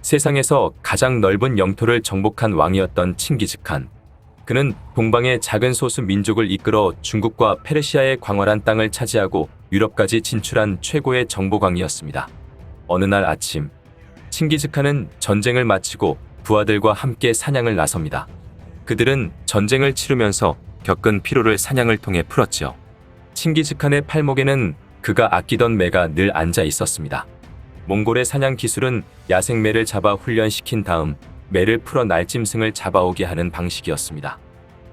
세상에서 가장 넓은 영토를 정복한 왕이었던 칭기즈칸. 그는 동방의 작은 소수 민족을 이끌어 중국과 페르시아의 광활한 땅을 차지하고 유럽까지 진출한 최고의 정복왕이었습니다. 어느 날 아침, 칭기즈칸은 전쟁을 마치고 부하들과 함께 사냥을 나섭니다. 그들은 전쟁을 치르면서 겪은 피로를 사냥을 통해 풀었지요. 칭기즈칸의 팔목에는 그가 아끼던 매가 늘 앉아 있었습니다. 몽골의 사냥 기술은 야생매를 잡아 훈련시킨 다음 매를 풀어 날짐승을 잡아오게 하는 방식이었습니다.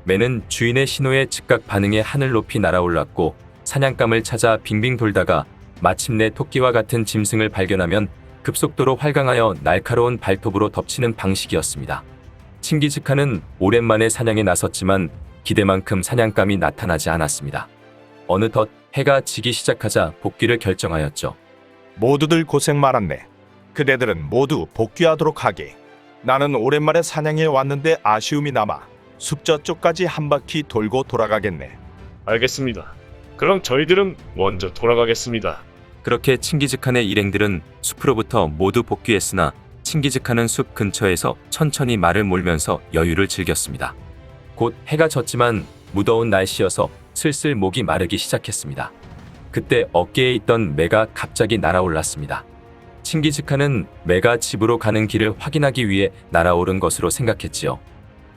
매는 주인의 신호에 즉각 반응해 하늘 높이 날아올랐고 사냥감을 찾아 빙빙 돌다가 마침내 토끼와 같은 짐승을 발견하면 급속도로 활강하여 날카로운 발톱으로 덮치는 방식이었습니다. 칭기즈칸은 오랜만에 사냥에 나섰지만 기대만큼 사냥감이 나타나지 않았습니다. 어느덧 해가 지기 시작하자 복귀를 결정하였죠. 모두들 고생 많았네. 그대들은 모두 복귀하도록 하게. 나는 오랜만에 사냥에 왔는데 아쉬움이 남아 숲 저쪽까지 한 바퀴 돌고 돌아가겠네. 알겠습니다. 그럼 저희들은 먼저 돌아가겠습니다. 그렇게 칭기즈칸의 일행들은 숲으로부터 모두 복귀했으나 칭기즈칸은 숲 근처에서 천천히 말을 몰면서 여유를 즐겼습니다. 곧 해가 졌지만 무더운 날씨여서 슬슬 목이 마르기 시작했습니다. 그때 어깨에 있던 매가 갑자기 날아올랐습니다. 칭기즈칸은 매가 집으로 가는 길을 확인하기 위해 날아오른 것으로 생각했지요.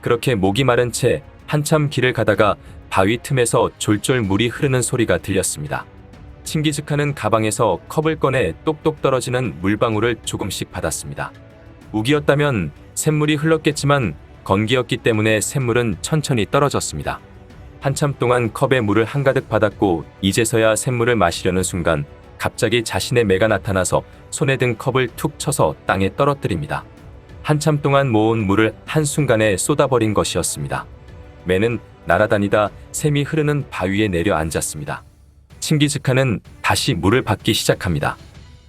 그렇게 목이 마른 채 한참 길을 가다가 바위 틈에서 졸졸 물이 흐르는 소리가 들렸습니다. 칭기즈칸은 가방에서 컵을 꺼내 똑똑 떨어지는 물방울을 조금씩 받았습니다. 우기였다면 샘물이 흘렀겠지만 건기였기 때문에 샘물은 천천히 떨어졌습니다. 한참 동안 컵에 물을 한가득 받았고 이제서야 샘물을 마시려는 순간 갑자기 자신의 매가 나타나서 손에 든 컵을 툭 쳐서 땅에 떨어뜨립니다. 한참 동안 모은 물을 한순간에 쏟아버린 것이었습니다. 매는 날아다니다 샘이 흐르는 바위에 내려 앉았습니다. 칭기즈칸은 다시 물을 받기 시작합니다.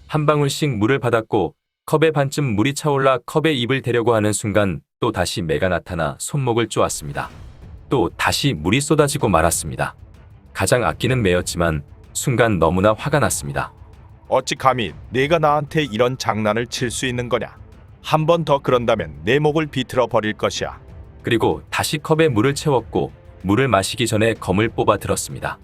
한 방울씩 물을 받았고 컵에 반쯤 물이 차올라 컵에 입을 대려고 하는 순간 또 다시 매가 나타나 손목을 쪼았습니다. 또 다시 물이 쏟아지고 말았습니다. 가장 아끼는 매였지만 순간 너무나 화가 났습니다. 어찌 감히 내가 나한테 이런 장난을 칠 수 있는 거냐. 한 번 더 그런다면 내 목을 비틀어 버릴 것이야. 그리고 다시 컵에 물을 채웠고 물을 마시기 전에 검을 뽑아 들었습니다.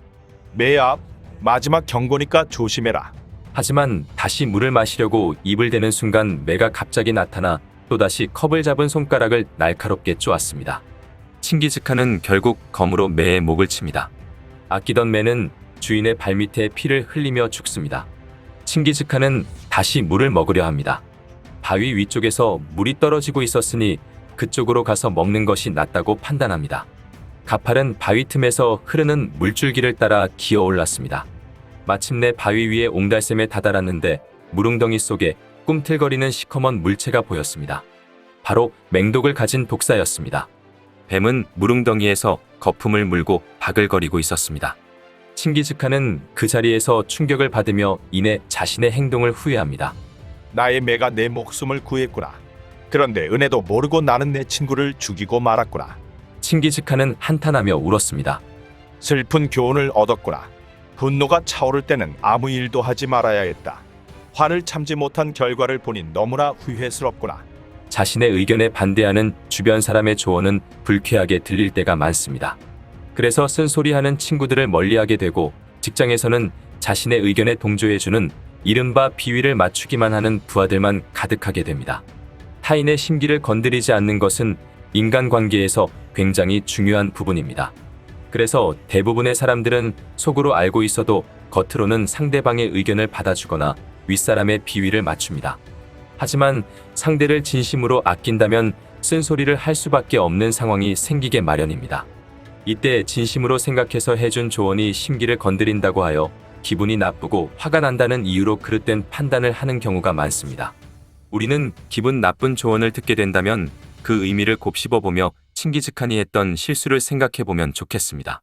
매야, 마지막 경고니까 조심해라. 하지만 다시 물을 마시려고 입을 대는 순간 매가 갑자기 나타나 또다시 컵을 잡은 손가락을 날카롭게 쪼았습니다. 칭기즈칸은 결국 검으로 매의 목을 칩니다. 아끼던 매는 주인의 발밑에 피를 흘리며 죽습니다. 칭기즈칸은 다시 물을 먹으려 합니다. 바위 위쪽에서 물이 떨어지고 있었으니 그쪽으로 가서 먹는 것이 낫다고 판단합니다. 가팔은 바위 틈에서 흐르는 물줄기를 따라 기어 올랐습니다. 마침내 바위 위에 옹달샘에 다다랐는데 물웅덩이 속에 꿈틀거리는 시커먼 물체가 보였습니다. 바로 맹독을 가진 독사였습니다. 뱀은 물웅덩이에서 거품을 물고 바글거리고 있었습니다. 칭기즈칸은 그 자리에서 충격을 받으며 이내 자신의 행동을 후회합니다. 나의 매가 내 목숨을 구했구나. 그런데 은혜도 모르고 나는 내 친구를 죽이고 말았구나. 칭기즈칸은 한탄하며 울었습니다. 슬픈 교훈을 얻었구나. 분노가 차오를 때는 아무 일도 하지 말아야 했다. 화를 참지 못한 결과를 보니 너무나 후회스럽구나. 자신의 의견에 반대하는 주변 사람의 조언은 불쾌하게 들릴 때가 많습니다. 그래서 쓴소리하는 친구들을 멀리하게 되고 직장에서는 자신의 의견에 동조해주는 이른바 비위를 맞추기만 하는 부하들만 가득하게 됩니다. 타인의 심기를 건드리지 않는 것은 인간관계에서 굉장히 중요한 부분입니다. 그래서 대부분의 사람들은 속으로 알고 있어도 겉으로는 상대방의 의견을 받아주거나 윗사람의 비위를 맞춥니다. 하지만 상대를 진심으로 아낀다면 쓴소리를 할 수밖에 없는 상황이 생기게 마련입니다. 이때 진심으로 생각해서 해준 조언이 심기를 건드린다고 하여 기분이 나쁘고 화가 난다는 이유로 그릇된 판단을 하는 경우가 많습니다. 우리는 기분 나쁜 조언을 듣게 된다면 그 의미를 곱씹어보며 칭기즈칸이 했던 실수를 생각해보면 좋겠습니다.